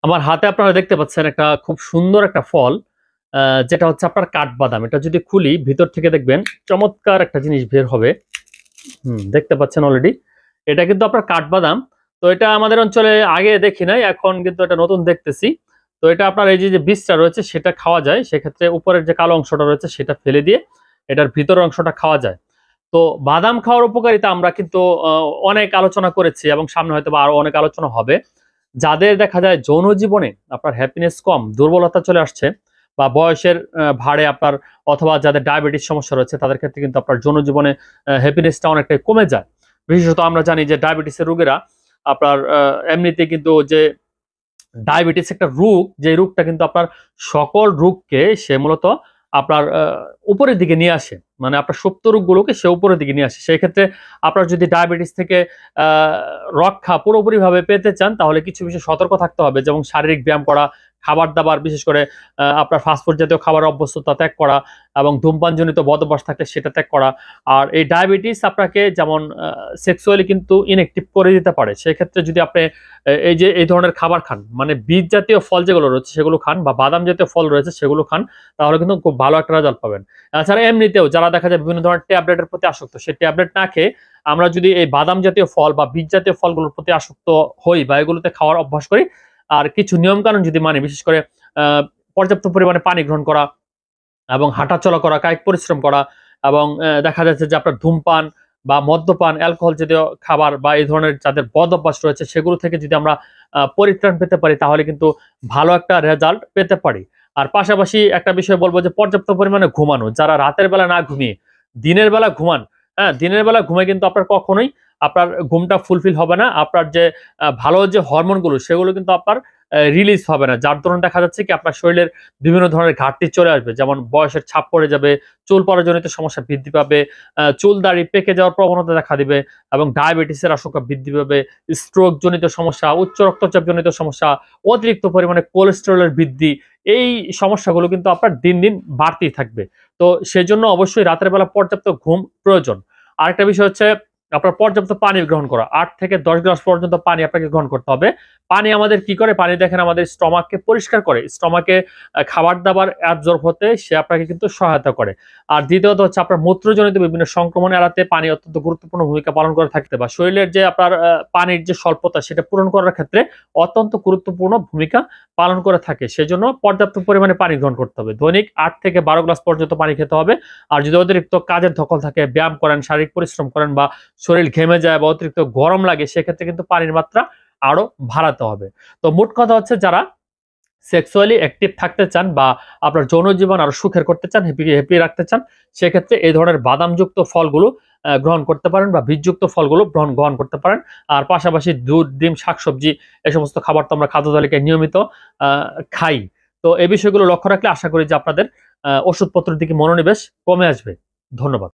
আমার হাতে আপনারা দেখতে পাচ্ছেন একটা খুব সুন্দর একটা ফল, যেটা হচ্ছে আপনার কাঠবাদাম। এটা যদি খুলি ভিতর থেকে দেখবেন চমৎকার একটা জিনিস বের হবে। দেখতে পাচ্ছেন অলরেডি। এটা কিন্তু আপনার কাঠবাদাম। তো এটা আমাদের অঞ্চলে আগে দেখি নাই, এখন কিন্তু এটা নতুন দেখতেছি। তো এটা আপনার এই যে বীজটা রয়েছে সেটা খাওয়া যায়, সেক্ষেত্রে উপরের যে কালো অংশটা রয়েছে সেটা ফেলে দিয়ে এটার ভিতরের অংশটা খাওয়া যায়। তো বাদাম খাওয়ার উপকারিতা আমরা কিন্তু অনেক আলোচনা করেছি এবং সামনে হয়তো বা আরো অনেক আলোচনা হবে। যাদের দেখা যায় যৌন জীবনে আপনার হ্যাপিনেস কম, দুর্বলতা চলে আসছে, বা বয়সের ভারে আপনার, অথবা যাদের ডায়াবেটিস সমস্যা রয়েছে তাদের ক্ষেত্রে কিন্তু আপনার যৌন জীবনে হ্যাপিনেসটা অনেকটাই কমে যায়। বিশেষত আমরা জানি যে ডায়াবেটিসের রোগীরা আপনার এমনিতে কিন্তু যে ডায়াবেটিস একটা রোগ, যে রোগটা কিন্তু আপনার সকল রোগকে সে মূলত আপনার উপরের দিকে নিয়ে আসে, মানে আপনার সুপ্ত রোগগুলোকে সে উপরের দিকে নিয়ে আসে। সেই ক্ষেত্রে আপনার যদি ডায়াবেটিস থেকে রক্ষা পুরোপুরিভাবে পেতে চান তাহলে কিছু বিষয়ে সতর্ক থাকতে হবে, যেমন শারীরিক ব্যায়াম করা, খাবার দাবার বিশেষ করে আপনার ফাস্টফুড জাতীয় খাবার অভ্যস্ততা ত্যাগ করা, এবং ধূমপানজনিত বদভ্যাস থাকলে সেটা ত্যাগ করা। আর এই ডায়াবেটিস আপনাকে যেমন সেক্সুয়ালি কিন্তু ইনএক্টিভ করে দিতে পারে। সেক্ষেত্রে যদি আপনি এই যে এই ধরনের খাবার খান, মানে বীজ জাতীয় ফল যেগুলো রয়েছে সেগুলো খান, বা বাদাম জাতীয় ফল রয়েছে সেগুলো খান, তাহলে কিন্তু খুব ভালো একটা রেজাল্ট পাবেন। এছাড়া এমনিতেও যারা দেখা যায় বিভিন্ন ধরনের ট্যাবলেটের প্রতি আসক্ত, সেই ট্যাবলেট না খেয়ে আমরা যদি এই বাদাম জাতীয় ফল বা বীজ জাতীয় ফলগুলোর প্রতি আসক্ত হই বা এগুলোতে খাওয়ার অভ্যাস করি, আর কিছু নিয়ম কানুন যদি মানি, বিশেষ করে পর্যাপ্ত পরিমাণে পানি গ্রহণ করা এবং হাঁটাচলা করা, কায়িক পরিশ্রম করা, এবং দেখা যাচ্ছে যে আপনার ধূমপান বা মদ্যপান, অ্যালকোহল জাতীয় খাবার বা এই ধরনের যাদের বদ অভ্যাস রয়েছে সেগুলো থেকে যদি আমরা পরিত্রাণ পেতে পারি তাহলে কিন্তু ভালো একটা রেজাল্ট পেতে পারি। আর পাশাপাশি একটা বিষয় বলবো যে পর্যাপ্ত পরিমাণে ঘুমানো। যারা রাতের বেলা না ঘুমিয়ে দিনের বেলা ঘুমান, হ্যাঁ, দিনের বেলা ঘুমে কিন্তু আপনার কখনোই আপনার ঘুমটা ফুলফিল হবে না। আপনার যে ভালো যে হরমোনগুলো সেগুলো কিন্তু আপনার রিলিজ হবে না, যার দরুন দেখা যাচ্ছে কি আপনার শরীরের বিভিন্ন ধরনের ঘাটতি চলে আসবে, যেমন বয়সের ছাপ পড়ে যাবে, চুল পড়াজনিত সমস্যা বৃদ্ধি পাবে, চুল দাড়ি পেকে যাওয়ার প্রবণতা দেখা দিবে, এবং ডায়াবেটিসের আশঙ্কা বৃদ্ধি পাবে, স্ট্রোক জনিত সমস্যা, উচ্চ রক্তচাপ জনিত সমস্যা, অতিরিক্ত পরিমাণে কোলেস্টেরলের বৃদ্ধি, এই সমস্যাগুলো কিন্তু আপনার দিন দিন বাড়তেই থাকবে। তো সেজন্য অবশ্যই রাতের বেলা পর্যাপ্ত ঘুম প্রয়োজন। আরেকটা বিষয় হচ্ছে আপনার পর্যাপ্ত পানি গ্রহণ করা। 8 থেকে 10 গ্লাস পর্যন্ত পানি আপনাকে গ্রহণ করতে হবে। পানি আমাদের কি করে? পানি দেখেন আমাদের স্টমাককে পরিষ্কার করে। স্টমাকে খাবার-দাবার অ্যাবজর্ব হতে সে আপনাকে কিন্তু সহায়তা করে। আর দ্বিতীয়ত হচ্ছে আপনার মূত্রজনিত বিভিন্ন সংক্রমণ এড়াতে পানি অত্যন্ত গুরুত্বপূর্ণ ভূমিকা পালন করে থাকতে, বা শরীরের যে আপনার পানির যে স্বল্পতা সেটা পূরণ করার ক্ষেত্রে অত্যন্ত গুরুত্বপূর্ণ ভূমিকা পালন করে থাকে। সেজন্য পর্যাপ্ত পরিমাণে পানি গ্রহণ করতে হবে। দৈনিক 8 থেকে 12 গ্লাস পর্যন্ত পানি খেতে হবে। আর যদি অতিরিক্ত কাজের ধকল থাকে, ব্যায়াম করেন, শারীরিক পরিশ্রম করেন, বা শরীর ঘেমে যায় বা অতিরিক্ত গরম লাগে, সেক্ষেত্রে কিন্তু পানির মাত্রা আরো বাড়াতে হবে। তো মোট কথা হচ্ছে যারা সেক্সুয়ালি অ্যাক্টিভ থাকতে চান বা আপনার যৌন জীবন আরো সুখের করতে চান, হ্যাপি হ্যাপি রাখতে চান, সেক্ষেত্রে এই ধরনের বাদামযুক্ত ফলগুলো গ্রহণ করতে পারেন, বা বীজযুক্ত ফলগুলো গ্রহণ করতে পারেন। আর পাশাপাশি দুধ, ডিম, শাকসবজি, এই সমস্ত খাবার তো আমরা খাদ্য তালিকায় নিয়মিত খাই। তো এই বিষয়গুলো লক্ষ্য রাখলে আশা করি যে আপনাদের ওষুধপত্রের দিকে মনোনিবেশ কমে আসবে। ধন্যবাদ।